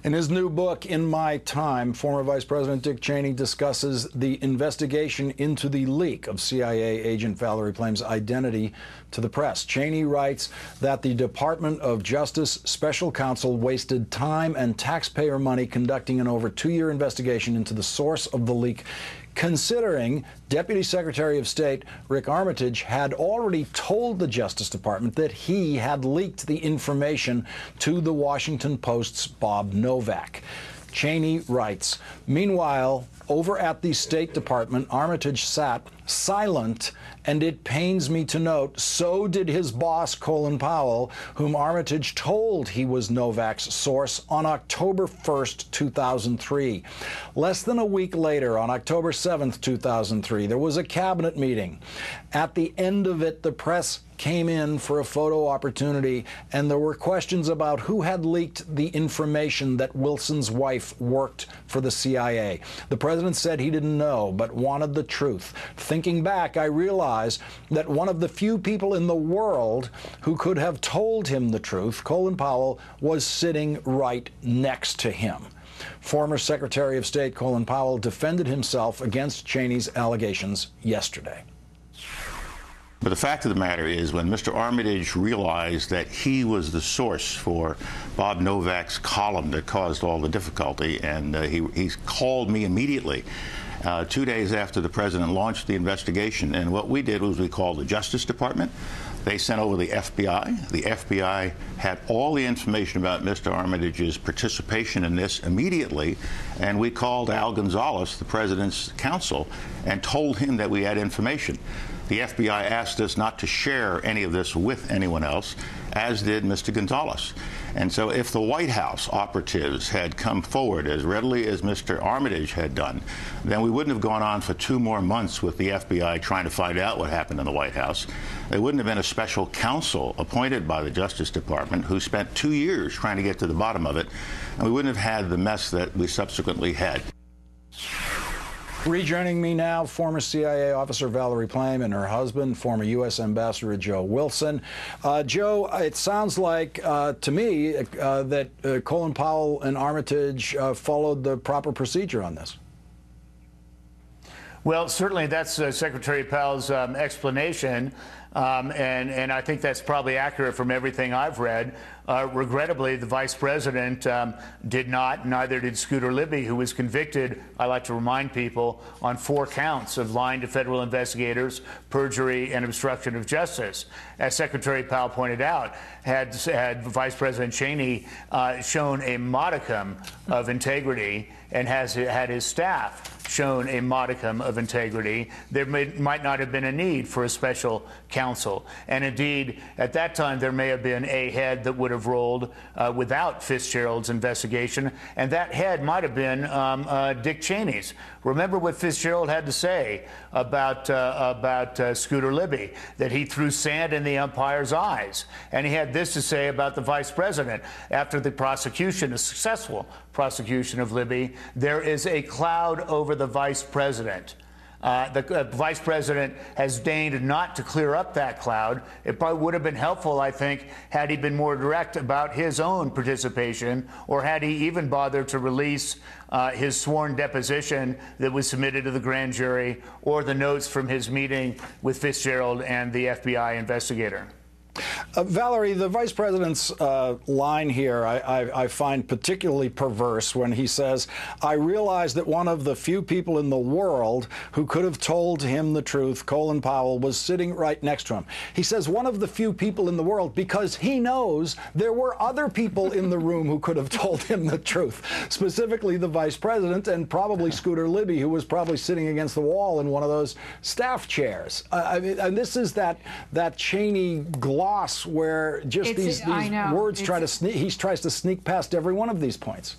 In his new book, In My Time, former Vice President Dick Cheney discusses the investigation into the leak of CIA agent Valerie Plame's identity to the press. Cheney writes that the Department of Justice Special Counsel wasted time and taxpayer money conducting an over 2-year investigation into the source of the leak, considering Deputy Secretary of State Rick Armitage had already told the Justice Department that he had leaked the information to the Washington Post's Bob Novak. Cheney writes, meanwhile, over at the State Department, Armitage sat silent, and it pains me to note, so did his boss, Colin Powell, whom Armitage told he was Novak's source on October 1st, 2003. Less than a week later, on October 7th, 2003, there was a cabinet meeting. At the end of it, the press came in for a photo opportunity, and there were questions about who had leaked the information that Wilson's wife worked for the CIA. The president said he didn't know, but wanted the truth. Thinking back, I realize that one of the few people in the world who could have told him the truth, Colin Powell, was sitting right next to him. Former Secretary of State Colin Powell defended himself against Cheney's allegations yesterday. But the fact of the matter is, when Mr. Armitage realized that he was the source for Bob Novak's column that caused all the difficulty, and he called me immediately 2 days after the president launched the investigation. And what we did was we called the Justice Department. They sent over the FBI. The FBI had all the information about Mr. Armitage's participation in this immediately, and we called Al Gonzalez, the president's counsel, and told him that we had information. The FBI asked us not to share any of this with anyone else, as did Mr. Gonzalez. And so if the White House operatives had come forward as readily as Mr. Armitage had done, then we wouldn't have gone on for 2 more months with the FBI trying to find out what happened in the White House. There wouldn't have been a special counsel appointed by the Justice Department who spent 2 years trying to get to the bottom of it, and we wouldn't have had the mess that we subsequently had. Rejoining me now, former CIA officer Valerie Plame and her husband, former U.S. Ambassador Joe Wilson. Joe, it sounds like to me that Colin Powell and Armitage followed the proper procedure on this. Well, certainly that's Secretary Powell's explanation, and I think that's probably accurate from everything I've read. Regrettably, the vice president did not, neither did Scooter Libby, who was convicted, I like to remind people, on 4 counts of lying to federal investigators, perjury, and obstruction of justice. As Secretary Powell pointed out, had Vice President Cheney shown a modicum of integrity and had his staff shown a modicum of integrity, there might not have been a need for a special counsel. And indeed, at that time, there may have been a head that would have rolled without Fitzgerald's investigation, and that head might have been Dick Cheney's. Remember what Fitzgerald had to say about Scooter Libby, that he threw sand in the umpire's eyes. And he had this to say about the vice president. After the prosecution, a successful prosecution of Libby, there is a cloud over the vice president. The vice president has deigned not to clear up that cloud. It probably would have been helpful, I think, had he been more direct about his own participation, or had he even bothered to release his sworn deposition that was submitted to the grand jury, or the notes from his meeting with Fitzgerald and the FBI investigator. Valerie, the vice president's line here I find particularly perverse when he says, I realize that one of the few people in the world who could have told him the truth, Colin Powell, was sitting right next to him. He says one of the few people in the world because he knows there were other people in the room who could have told him the truth, specifically the vice president and probably Scooter Libby, who was probably sitting against the wall in one of those staff chairs. And this is that Cheney gloss where just these words try to sneak, he tries to sneak past every one of these points.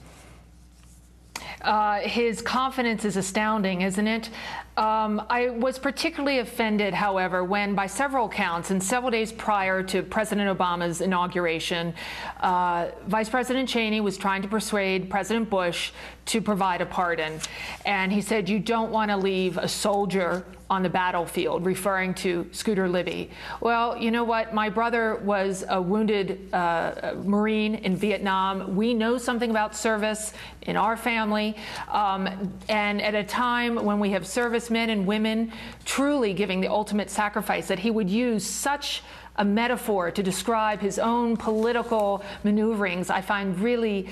His confidence is astounding, isn't it? I was particularly offended, however, when by several counts and several days prior to President Obama's inauguration, Vice President Cheney was trying to persuade President Bush to provide a pardon. And he said, "You don't want to leave a soldier on the battlefield," referring to Scooter Libby. Well, you know what? My brother was a wounded Marine in Vietnam. We know something about service in our family. And at a time when we have servicemen and women truly giving the ultimate sacrifice, that he would use such a metaphor to describe his own political maneuverings, I find really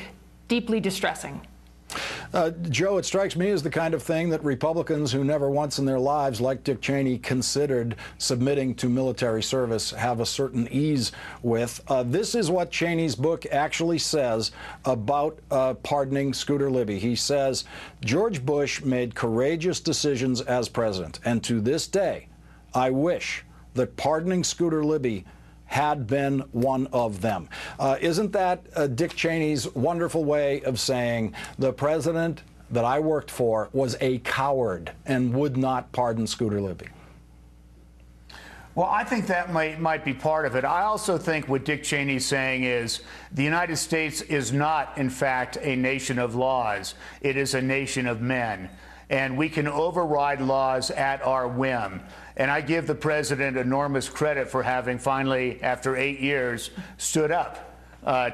deeply distressing. Joe, it strikes me as the kind of thing that Republicans who never once in their lives, like Dick Cheney, considered submitting to military service have a certain ease with. This is what Cheney's book actually says about pardoning Scooter Libby. He says, "George Bush made courageous decisions as president, and to this day, I wish that pardoning Scooter Libby had been one of them." Isn't that Dick Cheney's wonderful way of saying the president that I worked for was a coward and would not pardon Scooter Libby? Well, I think that might be part of it. I also think what Dick Cheney's saying is the United States is not, in fact, a nation of laws. It is a nation of men. And we can override laws at our whim. And I give the president enormous credit for having finally, after 8 years, stood up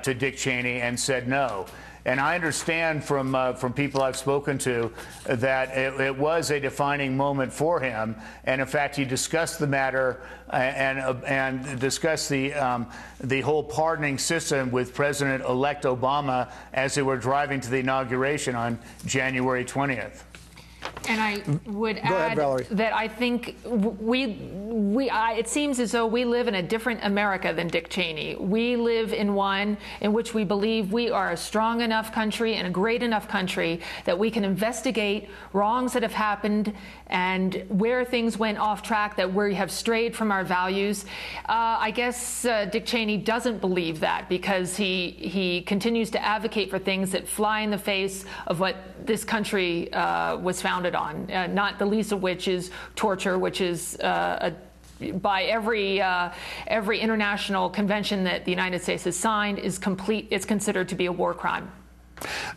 to Dick Cheney and said no. And I understand from people I've spoken to that it was a defining moment for him. And in fact, he discussed the matter and discussed the whole pardoning system with President-elect Obama as they were driving to the inauguration on January 20th. And I would add that I think it seems as though we live in a different America than Dick Cheney. We live in one in which we believe we are a strong enough country and a great enough country that we can investigate wrongs that have happened and where things went off track, that we have strayed from our values. I guess Dick Cheney doesn't believe that because he continues to advocate for things that fly in the face of what this country was founded on, not the least of which is torture, which is by every international convention that the United States has signed it's considered to be a war crime.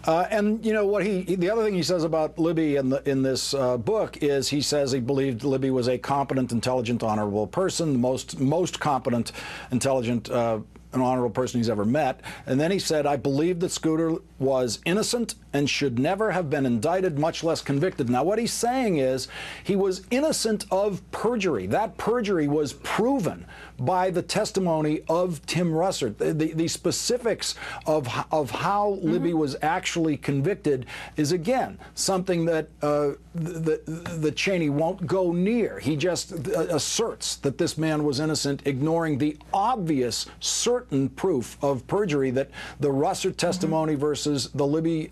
And you know what the other thing he says about Libby in this book is he says he believed Libby was a competent, intelligent, honorable person, the most competent, intelligent, an honorable person he's ever met. And then he said, "I believe that Scooter was innocent and should never have been indicted, much less convicted." Now, what he's saying is he was innocent of perjury. That perjury was proven by the testimony of Tim Russert. The specifics of how Libby was actually convicted is, again, something that the Cheney won't go near. He just asserts that this man was innocent, ignoring the obvious, certain proof of perjury that the Russert testimony versus the Libby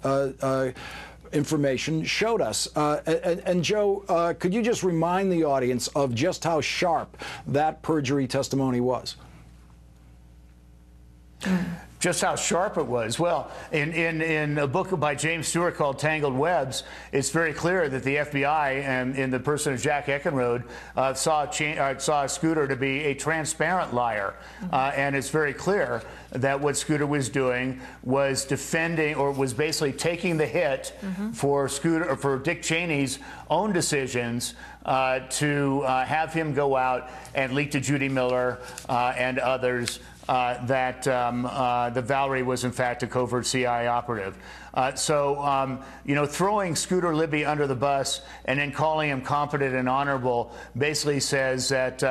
information showed us. And Joe, could you just remind the audience of just how sharp that perjury testimony was? Just how sharp it was. Well, in a book by James Stewart called Tangled Webs, it's very clear that the FBI and in the person of Jack Eckenrode saw Scooter to be a transparent liar. And it's very clear that what Scooter was doing was defending, or was basically taking the hit for Dick Cheney's own decisions to have him go out and leak to Judy Miller and others that Valerie was in fact a covert CIA operative. You know, throwing Scooter Libby under the bus and then calling him competent and honorable basically says that,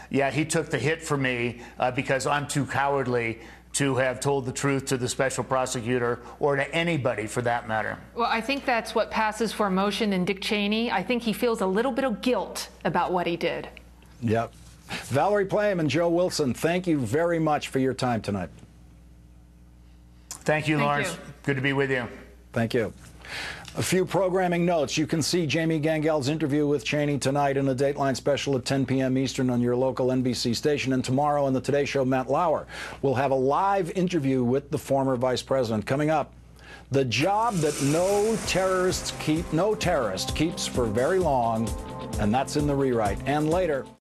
yeah, he took the hit for me because I'm too cowardly to have told the truth to the special prosecutor or to anybody for that matter. Well, I think that's what passes for emotion in Dick Cheney. I think he feels a little bit of guilt about what he did. Yep. Valerie Plame and Joe Wilson, thank you very much for your time tonight. Thank you, Lawrence. Good to be with you. Thank you. A few programming notes. You can see Jamie Gangel's interview with Cheney tonight in a Dateline special at 10 p.m. Eastern on your local NBC station. And tomorrow on the Today Show, Matt Lauer will have a live interview with the former vice president. Coming up, the job that no terrorist keeps for very long And that's in the rewrite. And later.